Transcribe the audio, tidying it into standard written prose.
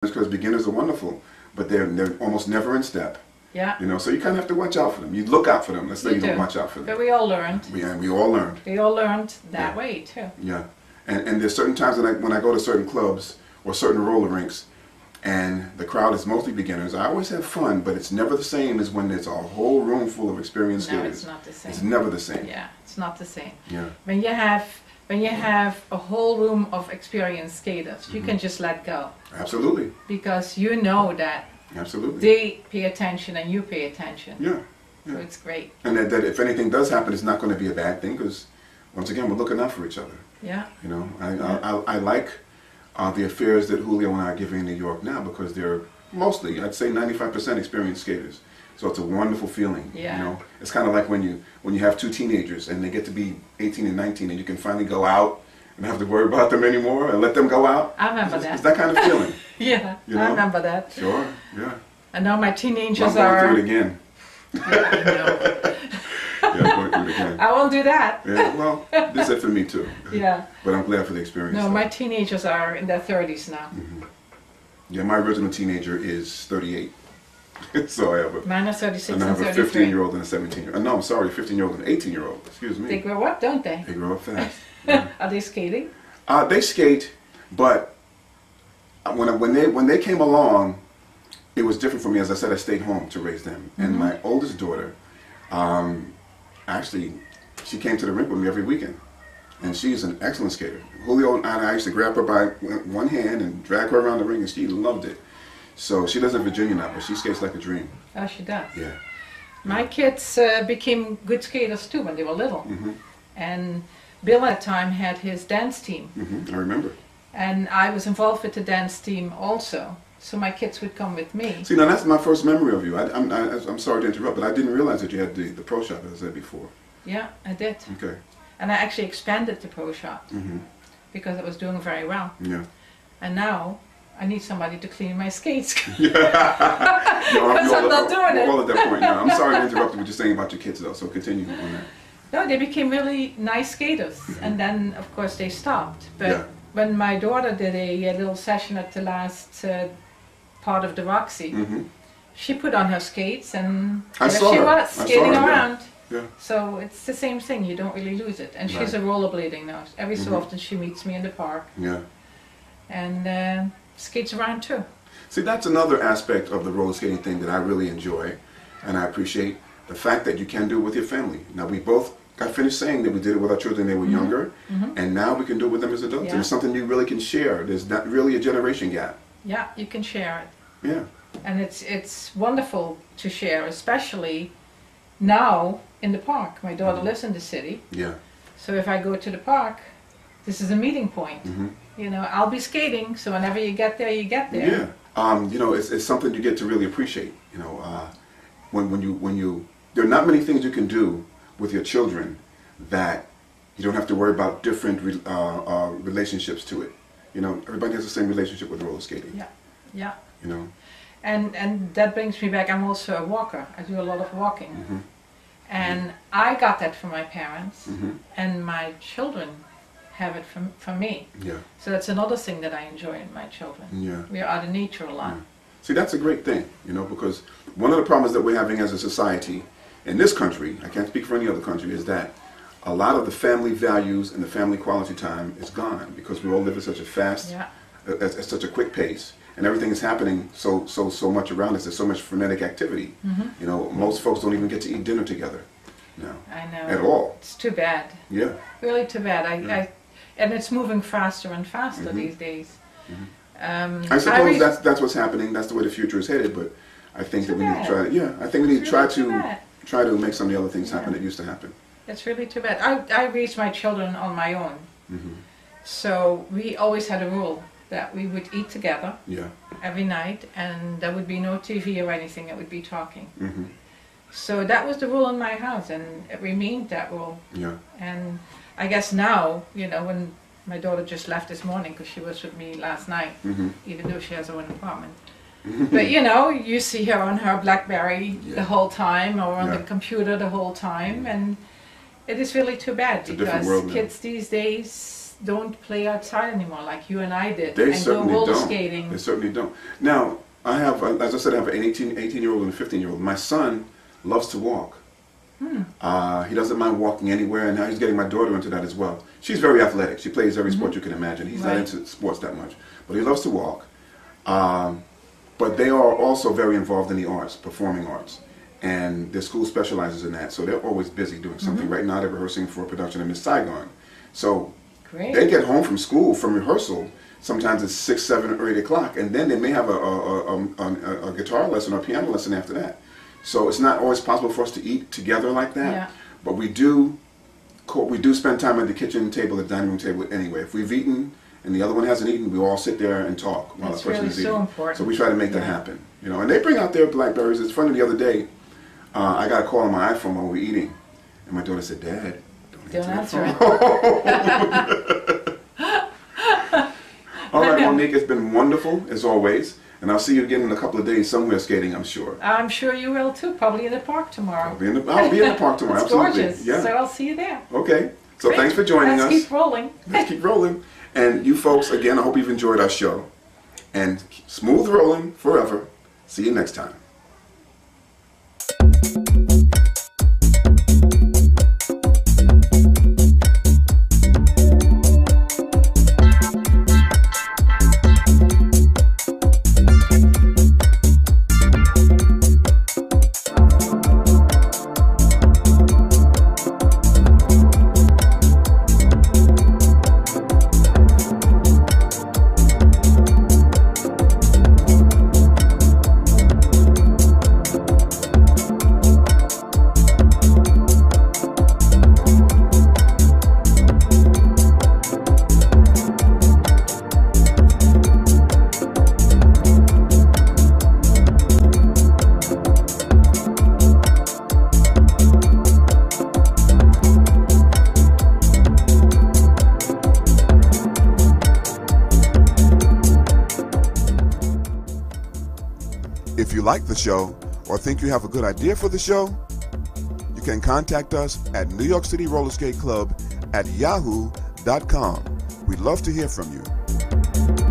because beginners are wonderful, but they're almost never in step. Yeah. You know, so you kind of have to watch out for them. You look out for them. Let's say you don't watch out for them. But we all learned. We all learned. We all learned that way too. Yeah. And there's certain times when I go to certain clubs or certain roller rinks, and the crowd is mostly beginners, I always have fun, but it's never the same as when there's a whole room full of experienced skaters. No, it's not the same. It's never the same. Yeah, it's not the same. Yeah. When you have a whole room of experienced skaters, you can just let go. Absolutely. Because you know that they pay attention and you pay attention. Yeah. So it's great. And that if anything does happen, it's not going to be a bad thing, because once again, we're looking out for each other. Yeah. You know, I like the affairs that Julio and I are giving in New York now, because they're mostly, I'd say 95% experienced skaters. So it's a wonderful feeling. Yeah. You know, it's kind of like when you have two teenagers and they get to be 18 and 19, and you can finally go out and not have to worry about them anymore and let them go out. I remember that. It's that kind of feeling. Yeah, you know? I remember that. Sure. Yeah. And now my teenagers I'm are. going through it again. Yeah, I know. Yeah, I'm going through it again. I won't do that. Yeah, well, this is it for me too. Yeah. But I'm glad for the experience. No, my teenagers are in their 30s now. Mm-hmm. Yeah, my original teenager is 38. So I have a... Mine are 36 and I and have a 33. 15-year-old and a 17-year-old. No, I'm sorry, 15-year-old and an 18-year-old. Excuse me. They grow up, don't they? They grow up fast. Yeah. Are they skating? They skate, but when they came along, it was different for me. As I said, I stayed home to raise them. And my oldest daughter, actually, she came to the rink with me every weekend. And she's an excellent skater. Julio and I used to grab her by one hand and drag her around the ring, and she loved it. So she lives in Virginia now, but she skates like a dream. Oh, she does. Yeah. My kids became good skaters too when they were little. And Bill at the time had his dance team. I remember. And I was involved with the dance team also. So my kids would come with me. See, now that's my first memory of you. I'm sorry to interrupt, but I didn't realize that you had the pro shop, as I said before. Yeah, I did. Okay. And I actually expanded the pro shop because it was doing very well. Yeah. And now I need somebody to clean my skates. Yeah. Because I'm not doing it. We're all at that point now. I'm sorry to interrupt you with just saying about your kids, though, so continue on that. No, they became really nice skaters. And then, of course, they stopped. But when my daughter did a little session at the last part of the Roxy, she put on her skates and there she was, skating around. Yeah. So it's the same thing, you don't really lose it. And she's a rollerblading now. Every so often she meets me in the park. Yeah. And skates around too. See, that's another aspect of the roller skating thing that I really enjoy, and I appreciate the fact that you can do it with your family. Now, we both got finished saying that we did it with our children when they were younger, and now we can do it with them as adults. And it's something you really can share. There's not really a generation gap. Yeah, you can share it. Yeah. And it's wonderful to share, especially now in the park. My daughter lives in the city. Yeah. So if I go to the park, this is a meeting point. You know, I'll be skating, so whenever you get there, you get there. Yeah. You know, it's something you get to really appreciate. You know, when you there are not many things you can do with your children that you don't have to worry about different relationships to it. You know, everybody has the same relationship with roller skating. Yeah. Yeah. You know. And that brings me back. I'm also a walker. I do a lot of walking. And I got that from my parents, and my children have it from me. Yeah. So that's another thing that I enjoy in my children. Yeah. We are out in nature a lot. Yeah. See, that's a great thing, you know, because one of the problems that we're having as a society in this country, I can't speak for any other country, is that a lot of the family values and the family quality time is gone, because we all live at such a fast, at such a quick pace, and everything is happening so much around us. There's so much frenetic activity. You know, most folks don't even get to eat dinner together now. I know. At all. It's too bad. Yeah. Really too bad. And it's moving faster and faster these days. I suppose that's what's happening. That's the way the future is headed. But I think that we need to try. Yeah, I think we need to try to make some of the other things happen that used to happen. It's really too bad. I raised my children on my own. So we always had a rule that we would eat together every night, and there would be no TV or anything. It would be talking. So that was the rule in my house, and it remained that rule. Yeah. And I guess now, you know, when my daughter just left this morning because she was with me last night, even though she has her own apartment. But you know, you see her on her BlackBerry the whole time, or on the computer the whole time, and it is really too bad, because kids these days, don't play outside anymore like you and I did. They and certainly go roller don't. skating. They certainly don't. Now, I have, as I said, I have an 18-year-old and a 15-year-old. My son loves to walk. He doesn't mind walking anywhere, and now he's getting my daughter into that as well. She's very athletic. She plays every sport you can imagine. He's not into sports that much, but he loves to walk. But they are also very involved in the arts, performing arts, and their school specializes in that, so they're always busy doing something. Right now they're rehearsing for a production of Miss Saigon. So they get home from school, from rehearsal, sometimes it's 6, 7, or 8 o'clock, and then they may have a guitar lesson or piano lesson after that. So it's not always possible for us to eat together like that, but we do spend time at the kitchen table, the dining room table anyway. If we've eaten and the other one hasn't eaten, we all sit there and talk while the person is eating. Important. So we try to make that happen, you know. And they bring out their blackberries. It's funny, the other day, I got a call on my iPhone while we were eating, and my daughter said, "Dad, don't answer it." All right, Monique, it's been wonderful as always. And I'll see you again in a couple of days somewhere skating, I'm sure. I'm sure you will too, probably in the park tomorrow. I'll be in the park tomorrow, it's absolutely. Gorgeous. Yeah. So I'll see you there. Okay, so thanks for joining us. Let's keep rolling. Let's keep rolling. And you folks, again, I hope you've enjoyed our show. And smooth rolling forever. See you next time. If you like the show or think you have a good idea for the show, you can contact us at New York City Roller Skate Club at yahoo.com. We'd love to hear from you.